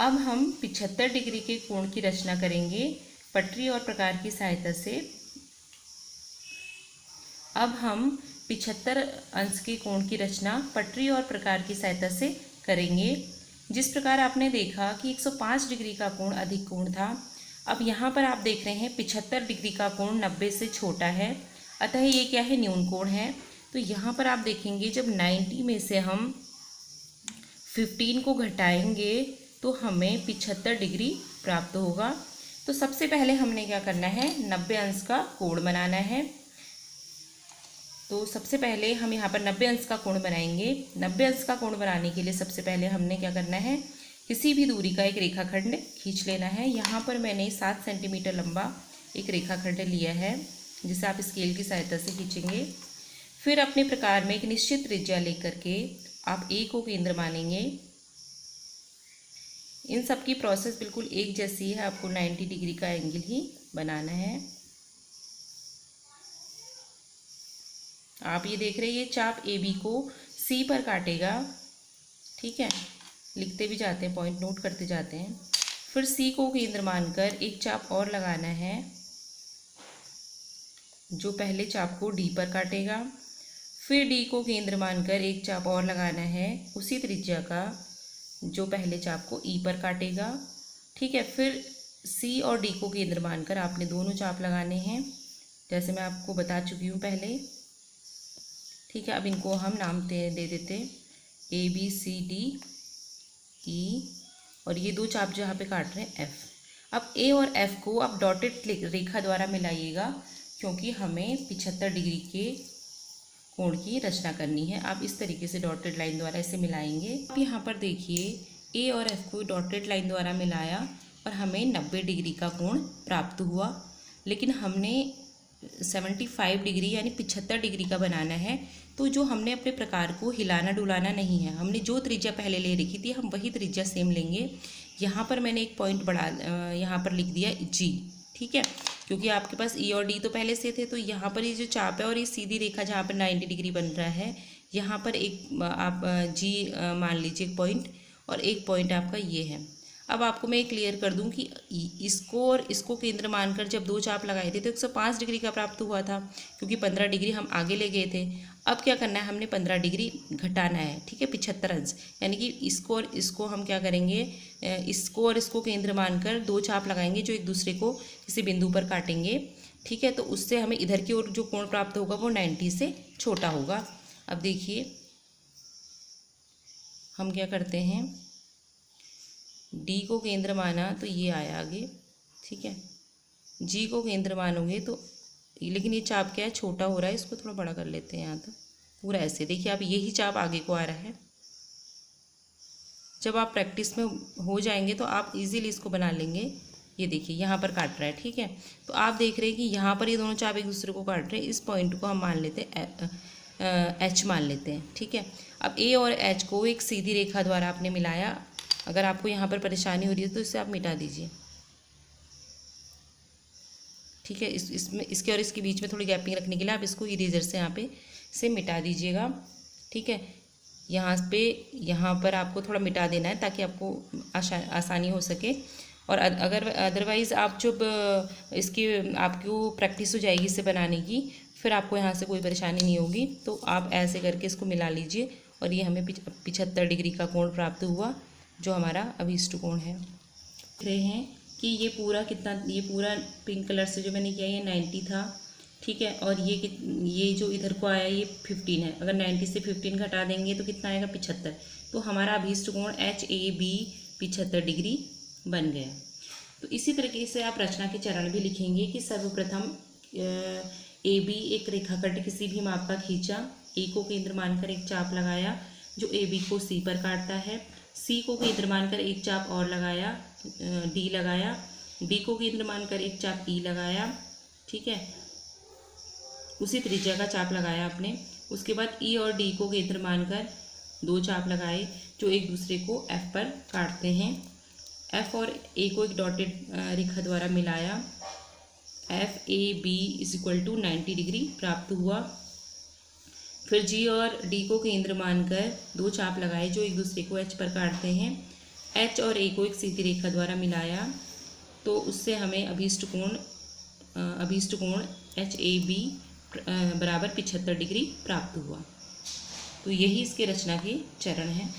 अब हम 75 डिग्री के कोण की रचना करेंगे पटरी और प्रकार की सहायता से। अब हम 75 अंश के कोण की रचना पटरी और प्रकार की सहायता से करेंगे। जिस प्रकार आपने देखा कि 105 डिग्री का कोण अधिक कोण था, अब यहाँ पर आप देख रहे हैं 75 डिग्री का कोण 90 से छोटा है, अतः ये क्या है, न्यून कोण है। तो यहाँ पर आप देखेंगे जब 90 में से हम 15 को घटाएंगे तो हमें 75 डिग्री प्राप्त होगा। तो सबसे पहले हमने क्या करना है, 90 अंश का कोण बनाना है। तो सबसे पहले हम यहाँ पर 90 अंश का कोण बनाएंगे। 90 अंश का कोण बनाने के लिए सबसे पहले हमने क्या करना है, किसी भी दूरी का एक रेखाखंड खींच लेना है। यहाँ पर मैंने 7 सेंटीमीटर लंबा एक रेखाखंड लिया है, जिसे आप स्केल की सहायता से खींचेंगे। फिर अपने प्रकार में एक निश्चित त्रिज्या लेकर के आप ए को केंद्र मानेंगे। इन सब की प्रोसेस बिल्कुल एक जैसी है, आपको 90 डिग्री का एंगल ही बनाना है। आप ये देख रहे हैं, ये चाप ए बी को सी पर काटेगा, ठीक है। लिखते भी जाते हैं, पॉइंट नोट करते जाते हैं। फिर सी को केंद्र मानकर एक चाप और लगाना है, जो पहले चाप को डी पर काटेगा। फिर डी को केंद्र मानकर एक चाप और लगाना है उसी त्रिज्या का, जो पहले चाप को ई पर काटेगा, ठीक है। फिर सी और डी को केंद्र मानकर आपने दोनों चाप लगाने हैं, जैसे मैं आपको बता चुकी हूँ पहले, ठीक है। अब इनको हम नाम दे देते A B C D E, और ये दो चाप जहाँ पे काट रहे हैं एफ। अब ए और एफ को आप डॉटेड रेखा द्वारा मिलाइएगा, क्योंकि हमें 75 डिग्री के कोण की रचना करनी है। आप इस तरीके से डॉटेड लाइन द्वारा इसे मिलाएंगे। आप यहाँ पर देखिए, ए और एफ को डॉटेड लाइन द्वारा मिलाया और हमें 90 डिग्री का कोण प्राप्त हुआ। लेकिन हमने 75 डिग्री यानी 75 डिग्री का बनाना है, तो जो हमने अपने प्रकार को हिलाना डुलाना नहीं है। हमने जो त्रिज्या पहले ले रखी थी, हम वही त्रिज्या सेम लेंगे। यहाँ पर मैंने एक पॉइंट बढ़ा, यहाँ पर लिख दिया जी, ठीक है, क्योंकि आपके पास ई और डी तो पहले से थे। तो यहाँ पर ये जो चाप है और ये सीधी रेखा जहाँ पर 90 डिग्री बन रहा है, यहाँ पर एक आप जी मान लीजिए एक पॉइंट, और एक पॉइंट आपका ये है। अब आपको मैं क्लियर कर दूं कि इसको और इसको केंद्र मानकर जब दो चाप लगाए थे तो 105 डिग्री का प्राप्त हुआ था, क्योंकि 15 डिग्री हम आगे ले गए थे। अब क्या करना है, हमने 15 डिग्री घटाना है, ठीक है, 75 अंश। यानी कि इसको और इसको हम क्या करेंगे, इसको और इसको केंद्र मानकर दो चाप लगाएंगे जो एक दूसरे को किसी बिंदु पर काटेंगे, ठीक है। तो उससे हमें इधर की ओर जो कोण प्राप्त होगा वो 90 से छोटा होगा। अब देखिए हम क्या करते हैं, डी को केंद्र माना तो ये आया आगे, ठीक है। जी को केंद्र मानोगे तो, लेकिन ये चाप क्या है, छोटा हो रहा है, इसको थोड़ा बड़ा कर लेते हैं यहाँ तक, पूरा ऐसे। देखिए आप, यही चाप आगे को आ रहा है। जब आप प्रैक्टिस में हो जाएंगे तो आप इजीली इसको बना लेंगे। ये देखिए यहाँ पर काट रहा है, ठीक है। तो आप देख रहे हैं कि यहाँ पर ये दोनों चाप एक दूसरे को काट रहे हैं। इस पॉइंट को हम मान लेते हैं एच मान लेते हैं, ठीक है। अब ए और एच को एक सीधी रेखा द्वारा आपने मिलाया। अगर आपको यहाँ पर परेशानी हो रही है तो इसे आप मिटा दीजिए, ठीक है। इसमें इसके और इसके बीच में थोड़ी गैपिंग रखने के लिए आप इसको इरेजर से यहाँ पे से मिटा दीजिएगा, ठीक है। यहाँ पर आपको थोड़ा मिटा देना है ताकि आपको आसानी हो सके। और अगर अदरवाइज़ आप जब इसकी आपको प्रैक्टिस हो जाएगी इसे बनाने की, फिर आपको यहाँ से कोई परेशानी नहीं होगी। तो आप ऐसे करके इसको मिला लीजिए, और ये हमें 75 डिग्री का कोण प्राप्त हुआ, जो हमारा अभीष्ट कोण है। देख रहे हैं कि ये पूरा कितना, ये पूरा पिंक कलर से जो मैंने किया ये 90 था, ठीक है। और ये जो इधर को आया ये 15 है। अगर 90 से 15 घटा देंगे तो कितना आएगा, 75। तो हमारा अभीष्ट कोण एच ए बी 75 डिग्री बन गया। तो इसी तरीके से आप रचना के चरण भी लिखेंगे कि सर्वप्रथम ए बी एक रेखाखंड किसी भी माप का खींचा, ए को केंद्र मानकर एक चाप लगाया जो ए बी को सी पर काटता है। सी को केंद्र मानकर एक चाप और लगाया, डी लगाया। डी को केंद्र मानकर एक चाप ई लगाया, ठीक है, उसी त्रिज्या का चाप लगाया आपने। उसके बाद ई और डी को केंद्र मानकर दो चाप लगाए जो एक दूसरे को एफ पर काटते हैं। एफ और ए को एक डॉटेड रेखा द्वारा मिलाया। F A B is equal to 90 degree प्राप्त हुआ। फिर जी और डी को केंद्र मानकर दो चाप लगाए जो एक दूसरे को एच पर काटते हैं। एच और ए को एक सीधी रेखा द्वारा मिलाया तो उससे हमें अभीष्ट कोण एच ए बी बराबर 75 डिग्री प्राप्त हुआ। तो यही इसके रचना के चरण हैं।